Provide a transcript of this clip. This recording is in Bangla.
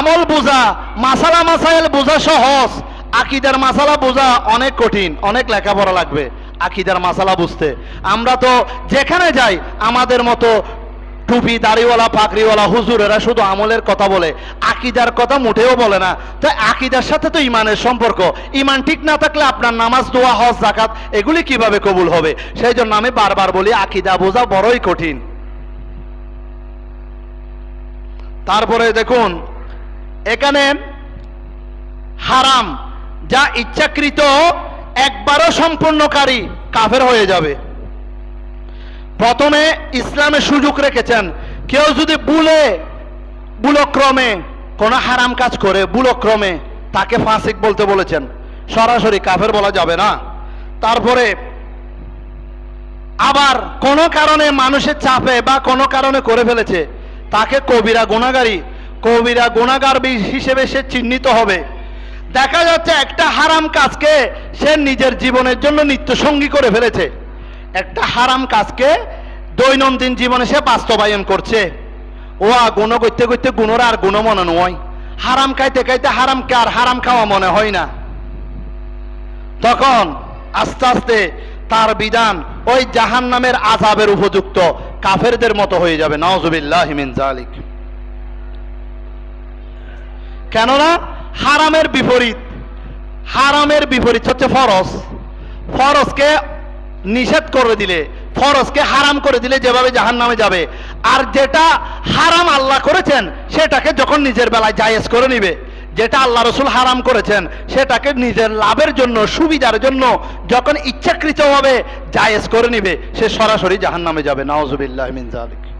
আমল বোঝা, মাসালা মাসাইল বোঝা সহজ, আকীদার মাসালা বোঝা অনেক কঠিন, অনেক লেখাপড়া লাগবে আকীদার মাসালা বুঝতে। আমরা তো যেখানে যাই আমাদের মতো টুপি দাড়িওয়ালা পাগড়িওয়ালা হুজুরেরা শুধু আমলের কথা বলে, আকীদার কথা মুঠেও বলে না। তো আকীদার সাথে তো ইমানের সম্পর্ক, ইমান ঠিক না থাকলে আপনার নামাজ, দোয়া, হজ, যাকাত এগুলি কিভাবে কবুল হবে? সেই জন্য আমি বারবার বলি আকীদা বোঝা বড়ই কঠিন। তারপরে দেখুন এখানে হারাম যা ইচ্ছাকৃত একবারও সম্পূর্ণকারী কাফের হয়ে যাবে। প্রথমে ইসলামে সুযোগ রেখেছেন, কেউ যদি ভুলক্রমে কোনো হারাম কাজ করে, ভুলক্রমে তাকে ফাসিক বলতে বলেছেন, সরাসরি কাফের বলা যাবে না। তারপরে আবার কোনো কারণে মানুষের চাপে বা কোনো কারণে করে ফেলেছে, তাকে কবিরা গুনাহগার হিসেবে সে চিহ্নিত হবে। দেখা যাচ্ছে একটা হারাম কাজকে সে নিজের জীবনের জন্য নিত্যসঙ্গী করে ফেলেছে, একটা হারাম কাজকে দৈনন্দিন জীবনে সে বাস্তবায়ন করছে। ও গুণ করতে করতে গুণর আর গুণ মনে নয়, হারাম খাইতে খাইতে হারামকে আর হারাম খাওয়া মনে হয় না। তখন আস্তে আস্তে তার বিধান ওই জাহান্নামের আযাবের উপযুক্ত কাফেরদের মতো হয়ে যাবে। নাউযুবিল্লাহি মিন যালিক। কেননা হারামের বিপরীত হচ্ছে ফরজ। ফরজকে নিষেধ করে দিলে, ফরজকে হারাম করে দিলে যেভাবে জাহান্নামে যাবে, আর যেটা হারাম আল্লাহ করেছেন সেটাকে যখন নিজের বেলায় জায়েজ করে নিবে, যেটা আল্লাহ রসুল হারাম করেছেন সেটাকে নিজের লাভের জন্য, সুবিধার জন্য যখন ইচ্ছাকৃতভাবে জায়েজ করে নিবে, সে সরাসরি জাহান্নামে যাবে। নাউযুবিল্লাহি মিন যালিক।